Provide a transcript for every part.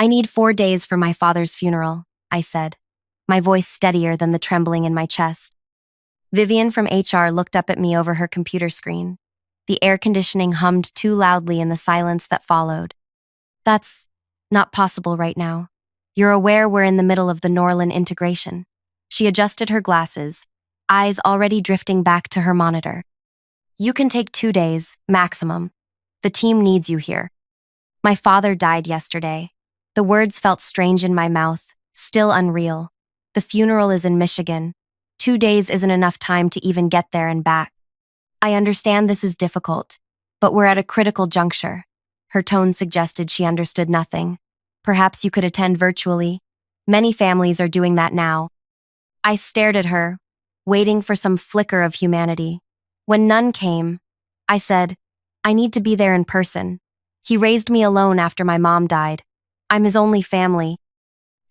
I need 4 days for my father's funeral, I said, my voice steadier than the trembling in my chest. Vivian from HR looked up at me over her computer screen. The air conditioning hummed too loudly in the silence that followed. That's not possible right now. You're aware we're in the middle of the Norlin integration. She adjusted her glasses, eyes already drifting back to her monitor. You can take 2 days, maximum. The team needs you here. My father died yesterday. The words felt strange in my mouth, still unreal. The funeral is in Michigan. 2 days isn't enough time to even get there and back. I understand this is difficult, but we're at a critical juncture. Her tone suggested she understood nothing. Perhaps you could attend virtually. Many families are doing that now. I stared at her, waiting for some flicker of humanity. When none came, I said, I need to be there in person. He raised me alone after my mom died. I'm his only family.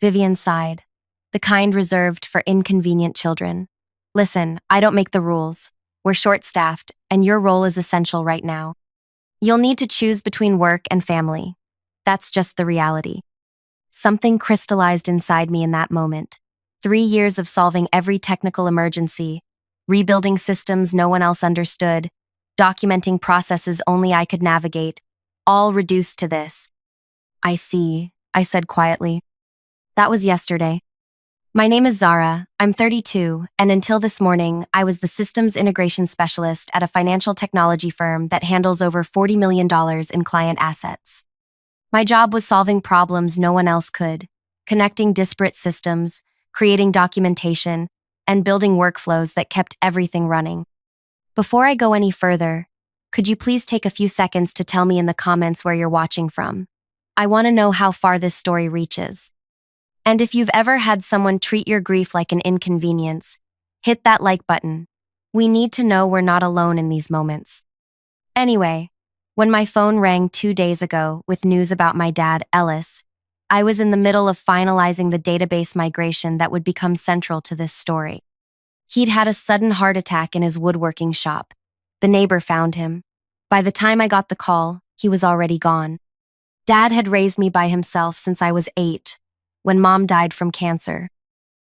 Vivian sighed, the kind reserved for inconvenient children. Listen, I don't make the rules. We're short-staffed, and your role is essential right now. You'll need to choose between work and family. That's just the reality. Something crystallized inside me in that moment. 3 years of solving every technical emergency, rebuilding systems no one else understood, documenting processes only I could navigate, all reduced to this. I see, I said quietly. That was yesterday. My name is Zara, I'm 32, and until this morning, I was the systems integration specialist at a financial technology firm that handles over $40 million in client assets. My job was solving problems no one else could, connecting disparate systems, creating documentation, and building workflows that kept everything running. Before I go any further, could you please take a few seconds to tell me in the comments where you're watching from? I want to know how far this story reaches. And if you've ever had someone treat your grief like an inconvenience, hit that like button. We need to know we're not alone in these moments. Anyway, when my phone rang 2 days ago with news about my dad, Ellis, I was in the middle of finalizing the database migration that would become central to this story. He'd had a sudden heart attack in his woodworking shop. The neighbor found him. By the time I got the call, he was already gone. Dad had raised me by himself since I was 8, when Mom died from cancer.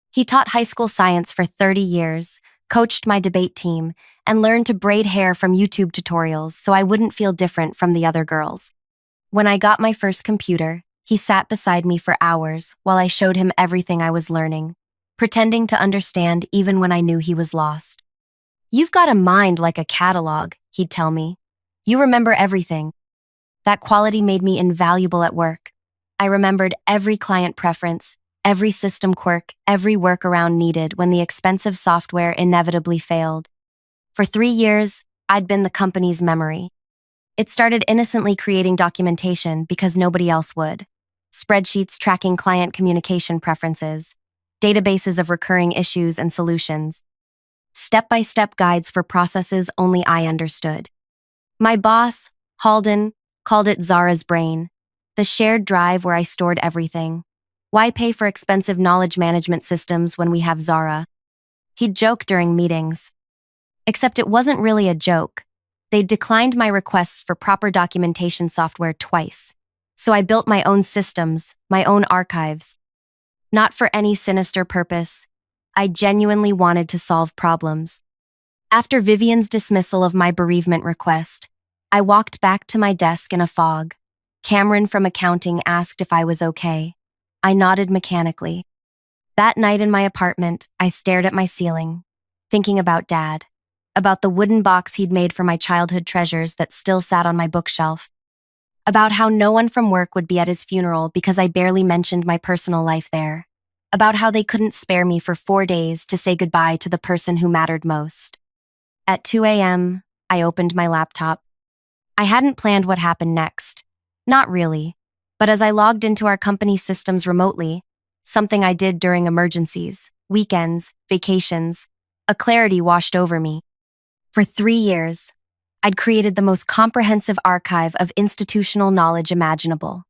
He taught high school science for 30 years, coached my debate team, and learned to braid hair from YouTube tutorials so I wouldn't feel different from the other girls. When I got my first computer, he sat beside me for hours while I showed him everything I was learning, pretending to understand even when I knew he was lost. You've got a mind like a catalog, he'd tell me. You remember everything. That quality made me invaluable at work. I remembered every client preference, every system quirk, every workaround needed when the expensive software inevitably failed. For 3 years, I'd been the company's memory. It started innocently creating documentation because nobody else would. Spreadsheets tracking client communication preferences, databases of recurring issues and solutions, step-by-step guides for processes only I understood. My boss, Halden, called it Zara's brain, the shared drive where I stored everything. Why pay for expensive knowledge management systems when we have Zara? He'd joke during meetings. Except it wasn't really a joke. They'd declined my requests for proper documentation software twice. So I built my own systems, my own archives. Not for any sinister purpose. I genuinely wanted to solve problems. After Vivian's dismissal of my bereavement request, I walked back to my desk in a fog. Cameron from accounting asked if I was okay. I nodded mechanically. That night in my apartment, I stared at my ceiling, thinking about Dad, about the wooden box he'd made for my childhood treasures that still sat on my bookshelf, about how no one from work would be at his funeral because I barely mentioned my personal life there, about how they couldn't spare me for 4 days to say goodbye to the person who mattered most. At 2 a.m., I opened my laptop. I hadn't planned what happened next. Not really. But as I logged into our company systems remotely, something I did during emergencies, weekends, vacations, a clarity washed over me. For 3 years, I'd created the most comprehensive archive of institutional knowledge imaginable.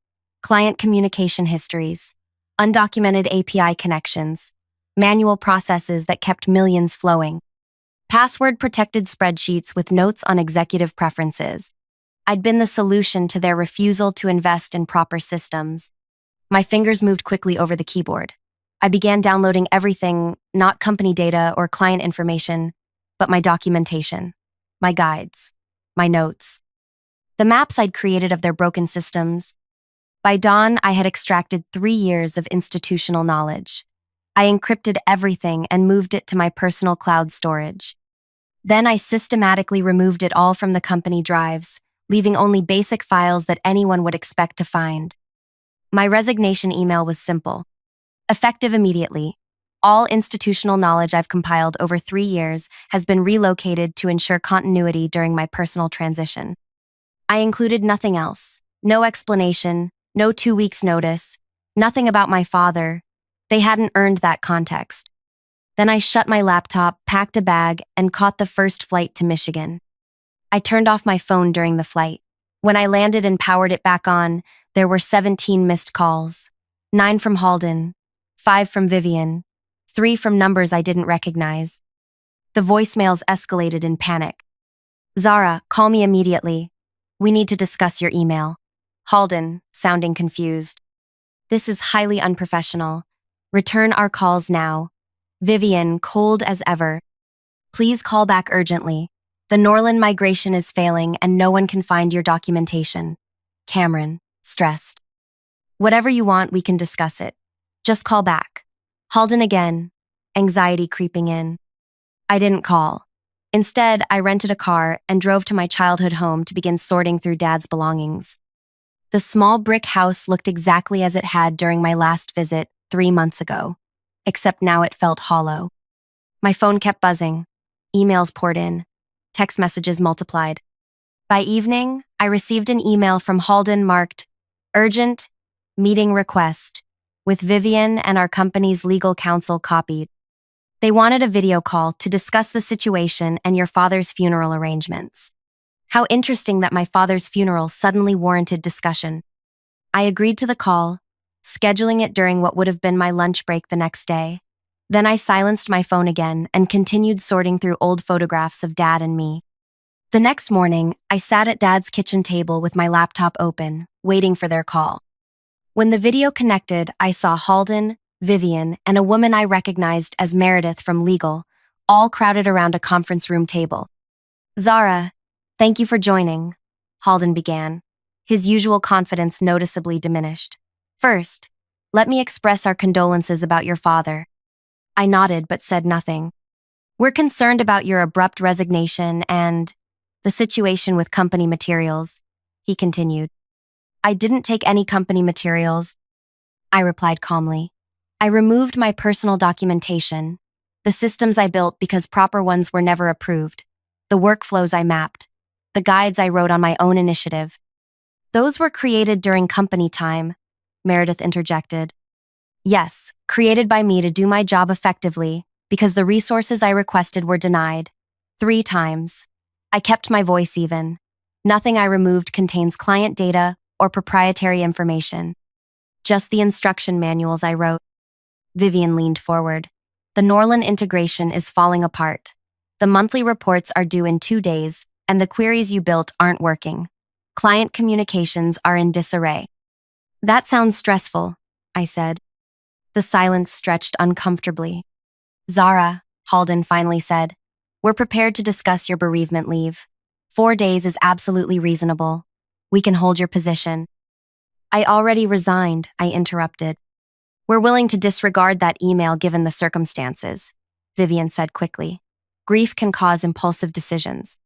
Client communication histories, undocumented API connections, manual processes that kept millions flowing, password-protected spreadsheets with notes on executive preferences. I'd been the solution to their refusal to invest in proper systems. My fingers moved quickly over the keyboard. I began downloading everything, not company data or client information, but my documentation, my guides, my notes, the maps I'd created of their broken systems. By dawn, I had extracted 3 years of institutional knowledge. I encrypted everything and moved it to my personal cloud storage. Then I systematically removed it all from the company drives, leaving only basic files that anyone would expect to find. My resignation email was simple. Effective immediately. All institutional knowledge I've compiled over 3 years has been relocated to ensure continuity during my personal transition. I included nothing else. No explanation, no 2 weeks notice, nothing about my father. They hadn't earned that context. Then I shut my laptop, packed a bag, and caught the first flight to Michigan. I turned off my phone during the flight. When I landed and powered it back on, there were 17 missed calls. 9 from Halden, 5 from Vivian, 3 from numbers I didn't recognize. The voicemails escalated in panic. "Zara, call me immediately. We need to discuss your email." Halden, sounding confused. "This is highly unprofessional. Return our calls now." Vivian, cold as ever. "Please call back urgently. The Norland migration is failing and no one can find your documentation." Cameron, stressed. "Whatever you want, we can discuss it. Just call back." Halden again, anxiety creeping in. I didn't call. Instead, I rented a car and drove to my childhood home to begin sorting through Dad's belongings. The small brick house looked exactly as it had during my last visit 3 months ago, except now it felt hollow. My phone kept buzzing. Emails poured in. Text messages multiplied. By evening, I received an email from Halden marked "Urgent Meeting Request," with Vivian and our company's legal counsel copied. They wanted a video call to discuss the situation and your father's funeral arrangements. How interesting that my father's funeral suddenly warranted discussion. I agreed to the call, scheduling it during what would have been my lunch break the next day. Then I silenced my phone again and continued sorting through old photographs of Dad and me. The next morning, I sat at Dad's kitchen table with my laptop open, waiting for their call. When the video connected, I saw Halden, Vivian, and a woman I recognized as Meredith from legal, all crowded around a conference room table. "Zara, thank you for joining," Halden began, his usual confidence noticeably diminished. "First, let me express our condolences about your father." I nodded but said nothing. "We're concerned about your abrupt resignation and the situation with company materials," he continued. "I didn't take any company materials," I replied calmly. "I removed my personal documentation, the systems I built because proper ones were never approved, the workflows I mapped, the guides I wrote on my own initiative. Those were created during company time," Meredith interjected. "Yes, created by me to do my job effectively because the resources I requested were denied. 3 times. I kept my voice even. Nothing I removed contains client data or proprietary information. Just the instruction manuals I wrote." Vivian leaned forward. "The Norland integration is falling apart. The monthly reports are due in 2 days, and the queries you built aren't working. Client communications are in disarray." "That sounds stressful," I said. The silence stretched uncomfortably. "Zara," Halden finally said, "we're prepared to discuss your bereavement leave. 4 days is absolutely reasonable. We can hold your position." "I already resigned," I interrupted. "We're willing to disregard that email given the circumstances," Vivian said quickly. "Grief can cause impulsive decisions."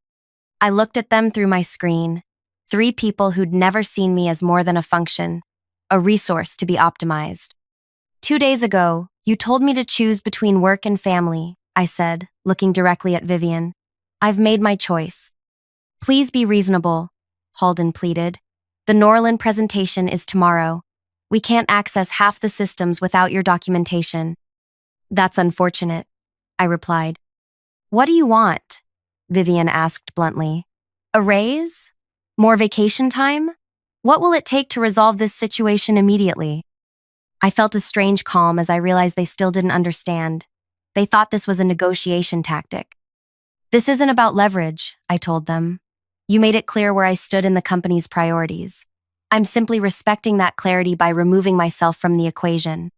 I looked at them through my screen. 3 people who'd never seen me as more than a function, a resource to be optimized. "2 days ago, you told me to choose between work and family," I said, looking directly at Vivian. "I've made my choice." "Please be reasonable," Halden pleaded. "The Norland presentation is tomorrow. We can't access half the systems without your documentation." "That's unfortunate," I replied. "What do you want?" Vivian asked bluntly. "A raise? More vacation time? What will it take to resolve this situation immediately?" I felt a strange calm as I realized they still didn't understand. They thought this was a negotiation tactic. "This isn't about leverage," I told them. "You made it clear where I stood in the company's priorities. I'm simply respecting that clarity by removing myself from the equation.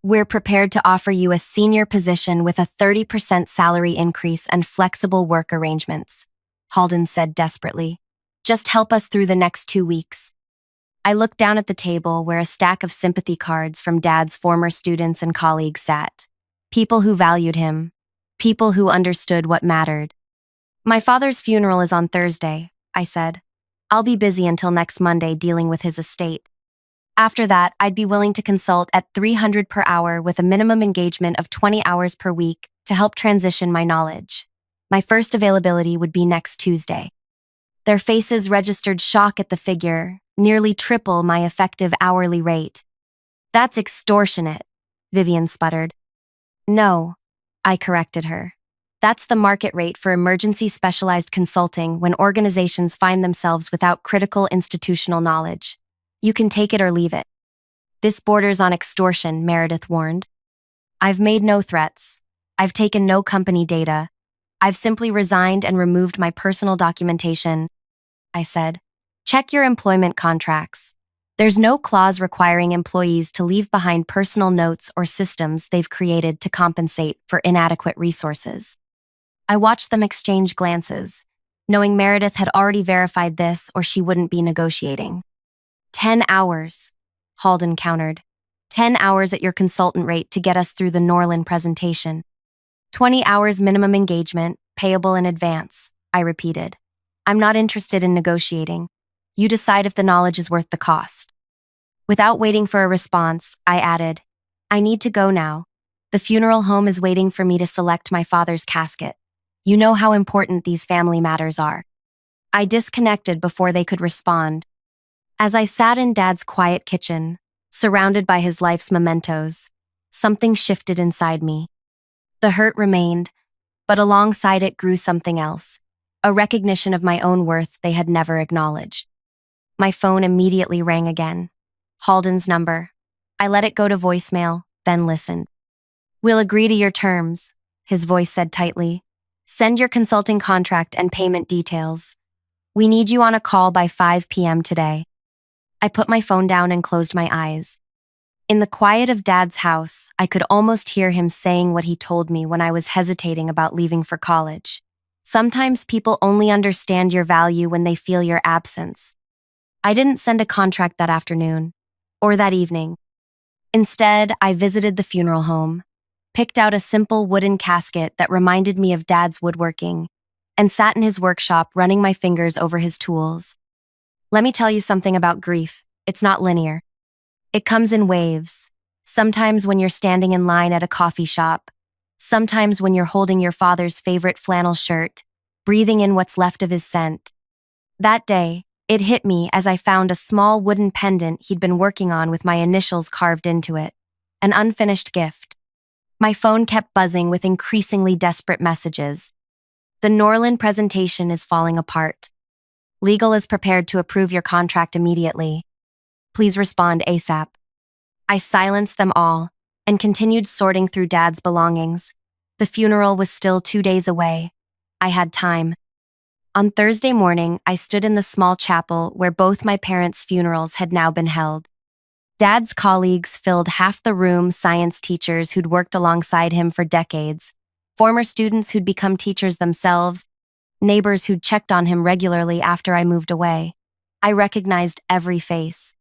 We're prepared to offer you a senior position with a 30% salary increase and flexible work arrangements, Halden said desperately. Just help us through the next 2 weeks. I looked down at the table where a stack of sympathy cards from Dad's former students and colleagues sat. People who valued him. People who understood what mattered. My father's funeral is on Thursday, I said. I'll be busy until next Monday dealing with his estate. After that, I'd be willing to consult at $300 per hour with a minimum engagement of 20 hours per week to help transition my knowledge. My first availability would be next Tuesday. Their faces registered shock at the figure, nearly triple my effective hourly rate. That's extortionate, Vivian sputtered. No, I corrected her. That's the market rate for emergency specialized consulting when organizations find themselves without critical institutional knowledge. You can take it or leave it. This borders on extortion, Meredith warned. I've made no threats. I've taken no company data. I've simply resigned and removed my personal documentation, I said. Check your employment contracts. There's no clause requiring employees to leave behind personal notes or systems they've created to compensate for inadequate resources. I watched them exchange glances, knowing Meredith had already verified this or she wouldn't be negotiating. 10 hours, Halden countered. 10 hours at your consultant rate to get us through the Norland presentation. 20 hours minimum engagement, payable in advance, I repeated. I'm not interested in negotiating. You decide if the knowledge is worth the cost. Without waiting for a response, I added, I need to go now. The funeral home is waiting for me to select my father's casket. You know how important these family matters are. I disconnected before they could respond. As I sat in Dad's quiet kitchen, surrounded by his life's mementos, something shifted inside me. The hurt remained, but alongside it grew something else, a recognition of my own worth they had never acknowledged. My phone immediately rang again. Halden's number. I let it go to voicemail, then listened. We'll agree to your terms, his voice said tightly. Send your consulting contract and payment details. We need you on a call by 5 p.m. today. I put my phone down and closed my eyes. In the quiet of Dad's house, I could almost hear him saying what he told me when I was hesitating about leaving for college. Sometimes people only understand your value when they feel your absence. I didn't send a contract that afternoon, or that evening. Instead, I visited the funeral home, picked out a simple wooden casket that reminded me of Dad's woodworking, and sat in his workshop running my fingers over his tools. Let me tell you something about grief. It's not linear. It comes in waves, sometimes when you're standing in line at a coffee shop, sometimes when you're holding your father's favorite flannel shirt, breathing in what's left of his scent. That day, it hit me as I found a small wooden pendant he'd been working on with my initials carved into it, an unfinished gift. My phone kept buzzing with increasingly desperate messages. The Norland presentation is falling apart. Legal is prepared to approve your contract immediately. Please respond ASAP. I silenced them all and continued sorting through Dad's belongings. The funeral was still 2 days away. I had time. On Thursday morning, I stood in the small chapel where both my parents' funerals had now been held. Dad's colleagues filled half the room, science teachers who'd worked alongside him for decades, former students who'd become teachers themselves, neighbors who'd checked on him regularly after I moved away. I recognized every face.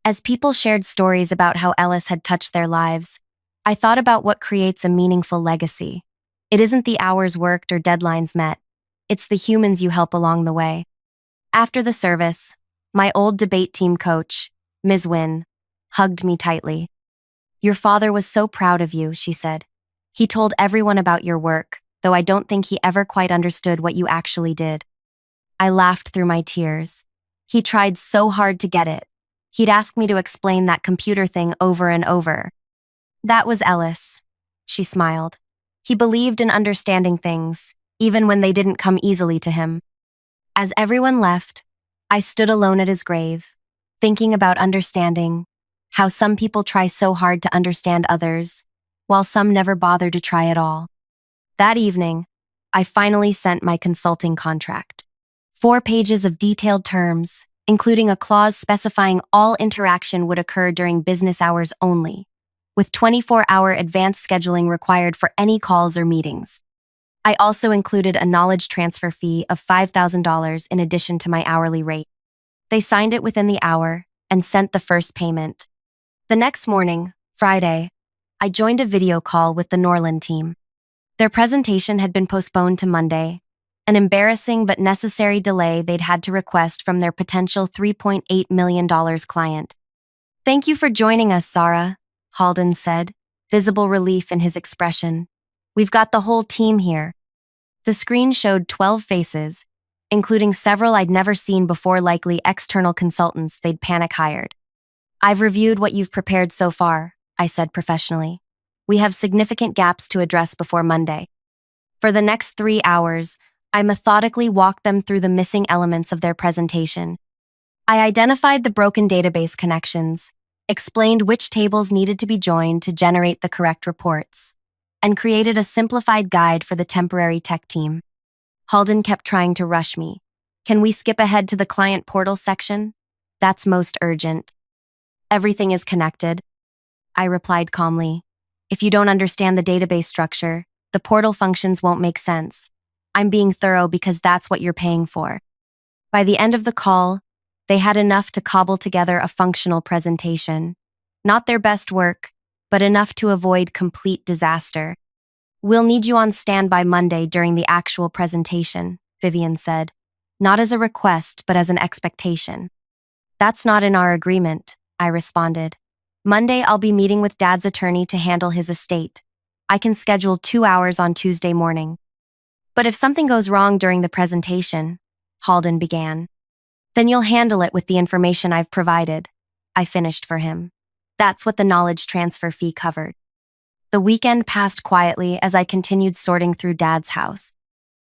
As people shared stories about how Ellis had touched their lives, I thought about what creates a meaningful legacy. It isn't the hours worked or deadlines met. It's the humans you help along the way. After the service, my old debate team coach, Ms. Wynne, hugged me tightly. Your father was so proud of you, she said. He told everyone about your work, though I don't think he ever quite understood what you actually did. I laughed through my tears. He tried so hard to get it. He'd ask me to explain that computer thing over and over. That was Ellis, she smiled. He believed in understanding things, even when they didn't come easily to him. As everyone left, I stood alone at his grave, thinking about understanding, how some people try so hard to understand others, while some never bother to try at all. That evening, I finally sent my consulting contract. 4 pages of detailed terms, including a clause specifying all interaction would occur during business hours only, with 24-hour advance scheduling required for any calls or meetings. I also included a knowledge transfer fee of $5,000 in addition to my hourly rate. They signed it within the hour and sent the first payment. The next morning, Friday, I joined a video call with the Norland team. Their presentation had been postponed to Monday, an embarrassing but necessary delay they'd had to request from their potential $3.8 million client. "Thank you for joining us, Zara," Halden said, visible relief in his expression. "We've got the whole team here." The screen showed 12 faces, including several I'd never seen before, likely external consultants they'd panic hired. "I've reviewed what you've prepared so far," I said professionally. "We have significant gaps to address before Monday." For the next 3 hours, I methodically walked them through the missing elements of their presentation. I identified the broken database connections, explained which tables needed to be joined to generate the correct reports, and created a simplified guide for the temporary tech team. Halden kept trying to rush me. "Can we skip ahead to the client portal section? That's most urgent." "Everything is connected," I replied calmly. "If you don't understand the database structure, the portal functions won't make sense. I'm being thorough because that's what you're paying for." By the end of the call, they had enough to cobble together a functional presentation. Not their best work, but enough to avoid complete disaster. "We'll need you on standby Monday during the actual presentation," Vivian said. "Not as a request, but as an expectation." "That's not in our agreement," I responded. "Monday I'll be meeting with Dad's attorney to handle his estate. I can schedule 2 hours on Tuesday morning." "But if something goes wrong during the presentation," Halden began. "Then you'll handle it with the information I've provided," I finished for him. That's what the knowledge transfer fee covered. The weekend passed quietly as I continued sorting through Dad's house.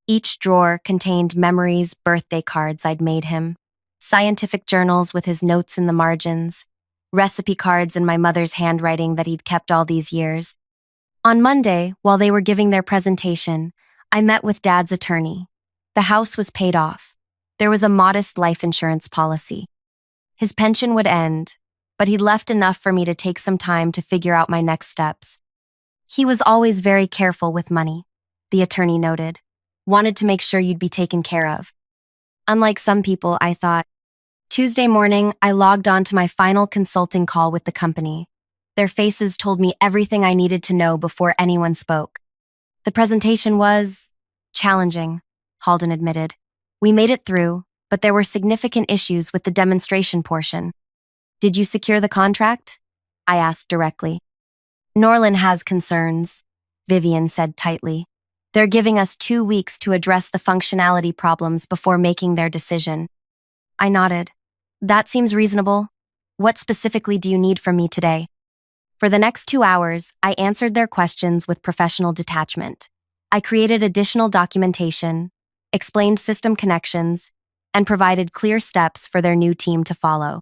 Each drawer contained memories, birthday cards I'd made him, scientific journals with his notes in the margins, recipe cards in my mother's handwriting that he'd kept all these years. On Monday, while they were giving their presentation, I met with Dad's attorney. The house was paid off. There was a modest life insurance policy. His pension would end, but he'd left enough for me to take some time to figure out my next steps. "He was always very careful with money," the attorney noted. "Wanted to make sure you'd be taken care of." Unlike some people, I thought. Tuesday morning, I logged on to my final consulting call with the company. Their faces told me everything I needed to know before anyone spoke. "The presentation was challenging," Halden admitted. "We made it through, but there were significant issues with the demonstration portion." "Did you secure the contract?" I asked directly. "Norland has concerns," Vivian said tightly. "They're giving us 2 weeks to address the functionality problems before making their decision." I nodded. "That seems reasonable. What specifically do you need from me today?" For the next 2 hours, I answered their questions with professional detachment. I created additional documentation, explained system connections, and provided clear steps for their new team to follow.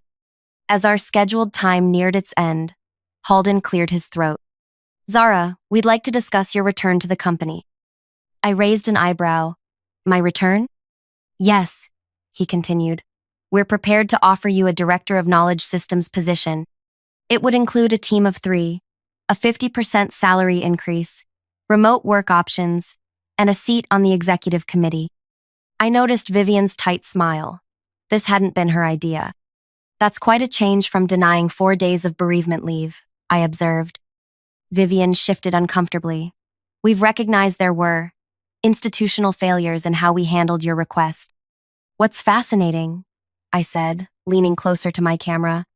As our scheduled time neared its end, Halden cleared his throat. "Zara, we'd like to discuss your return to the company." I raised an eyebrow. "My return?" "Yes," he continued. "We're prepared to offer you a Director of Knowledge Systems position. It would include a team of 3, a 50% salary increase, remote work options, and a seat on the executive committee." I noticed Vivian's tight smile. This hadn't been her idea. "That's quite a change from denying 4 days of bereavement leave," I observed. Vivian shifted uncomfortably. "We've recognized there were institutional failures in how we handled your request." "What's fascinating," I said, leaning closer to my camera,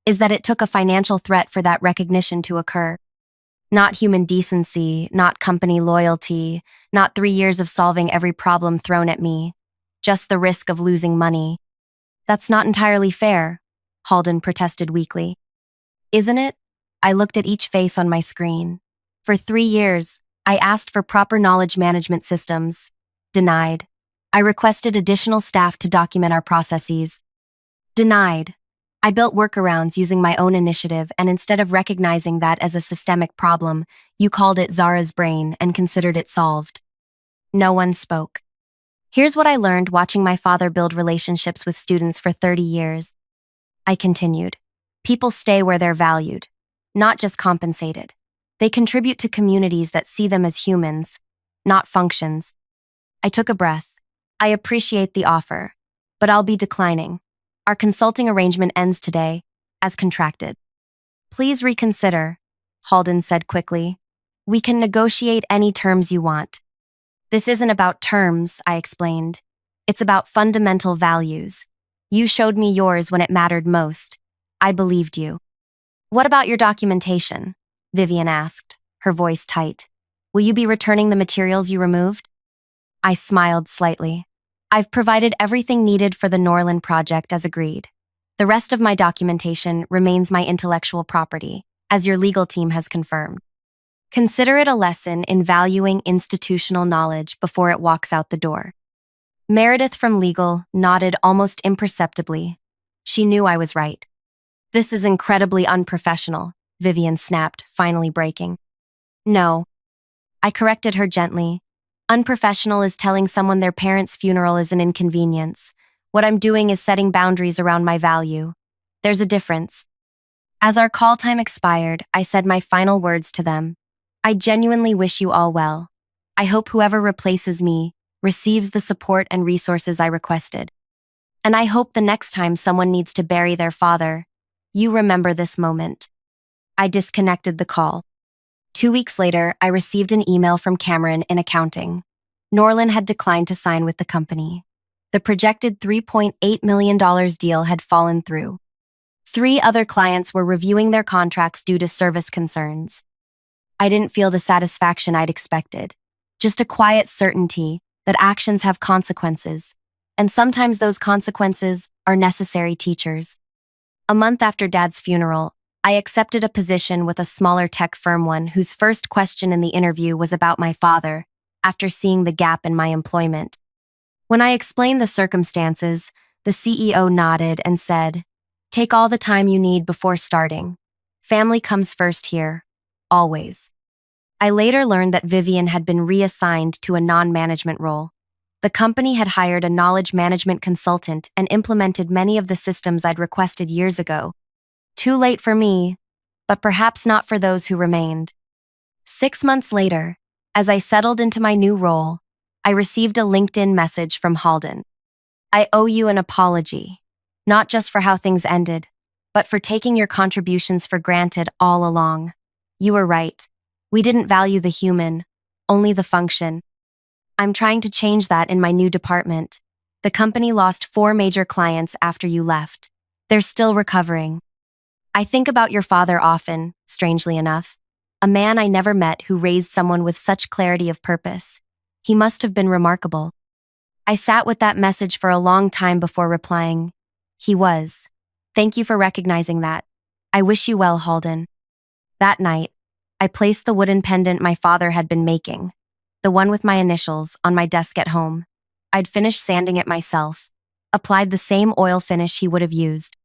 "is that it took a financial threat for that recognition to occur. Not human decency, not company loyalty, not 3 years of solving every problem thrown at me, just the risk of losing money." "That's not entirely fair," Halden protested weakly. "Isn't it?" I looked at each face on my screen. "For 3 years, I asked for proper knowledge management systems. Denied. I requested additional staff to document our processes. Denied. I built workarounds using my own initiative, and instead of recognizing that as a systemic problem, you called it Zara's brain and considered it solved." No one spoke. Here's what I learned watching my father build relationships with students for 30 years. I continued. People stay where they're valued, not just compensated. They contribute to communities that see them as humans, not functions. I took a breath. I appreciate the offer, but I'll be declining. Our consulting arrangement ends today, as contracted. Please reconsider, Halden said quickly. We can negotiate any terms you want. This isn't about terms, I explained. It's about fundamental values. You showed me yours when it mattered most. I believed you. What about your documentation? Vivian asked, her voice tight. Will you be returning the materials you removed? I smiled slightly. I've provided everything needed for the Norland project as agreed. The rest of my documentation remains my intellectual property, as your legal team has confirmed. Consider it a lesson in valuing institutional knowledge before it walks out the door. Meredith from legal nodded almost imperceptibly. She knew I was right. This is incredibly unprofessional, Vivian snapped, finally breaking. No. I corrected her gently. Unprofessional is telling someone their parent's funeral is an inconvenience. What I'm doing is setting boundaries around my value. There's a difference. As our call time expired, I said my final words to them. I genuinely wish you all well. I hope whoever replaces me receives the support and resources I requested. And I hope the next time someone needs to bury their father, you remember this moment. I disconnected the call. 2 weeks later, I received an email from Cameron in accounting. Norland had declined to sign with the company. The projected $3.8 million deal had fallen through. 3 other clients were reviewing their contracts due to service concerns. I didn't feel the satisfaction I'd expected, just a quiet certainty that actions have consequences, and sometimes those consequences are necessary teachers. A month after Dad's funeral, I accepted a position with a smaller tech firm, one whose first question in the interview was about my father, after seeing the gap in my employment. When I explained the circumstances, the CEO nodded and said, "Take all the time you need before starting. Family comes first here, always." I later learned that Vivian had been reassigned to a non-management role. The company had hired a knowledge management consultant and implemented many of the systems I'd requested years ago. Too late for me, but perhaps not for those who remained. 6 months later, as I settled into my new role, I received a LinkedIn message from Halden. I owe you an apology, not just for how things ended, but for taking your contributions for granted all along. You were right. We didn't value the human, only the function. I'm trying to change that in my new department. The company lost 4 major clients after you left. They're still recovering. I think about your father often, strangely enough. A man I never met who raised someone with such clarity of purpose. He must have been remarkable. I sat with that message for a long time before replying. He was. Thank you for recognizing that. I wish you well, Halden. That night, I placed the wooden pendant my father had been making, the one with my initials, on my desk at home. I'd finished sanding it myself, applied the same oil finish he would have used.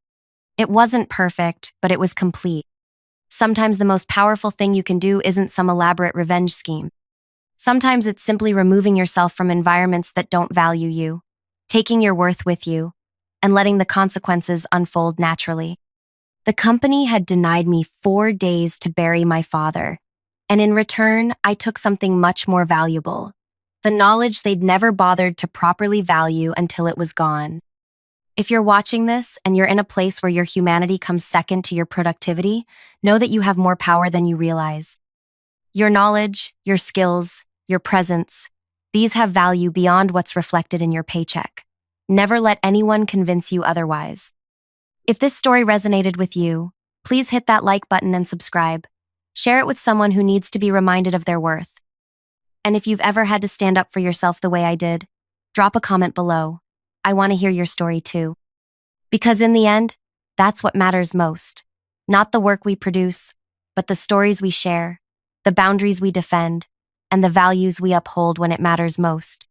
It wasn't perfect, but it was complete. Sometimes the most powerful thing you can do isn't some elaborate revenge scheme. Sometimes it's simply removing yourself from environments that don't value you, taking your worth with you, and letting the consequences unfold naturally. The company had denied me 4 days to bury my father, and in return, I took something much more valuable, the knowledge they'd never bothered to properly value until it was gone. If you're watching this and you're in a place where your humanity comes second to your productivity, know that you have more power than you realize. Your knowledge, your skills, your presence, these have value beyond what's reflected in your paycheck. Never let anyone convince you otherwise. If this story resonated with you, please hit that like button and subscribe. Share it with someone who needs to be reminded of their worth. And if you've ever had to stand up for yourself the way I did, drop a comment below. I want to hear your story too. Because in the end, that's what matters most. Not the work we produce, but the stories we share, the boundaries we defend, and the values we uphold when it matters most.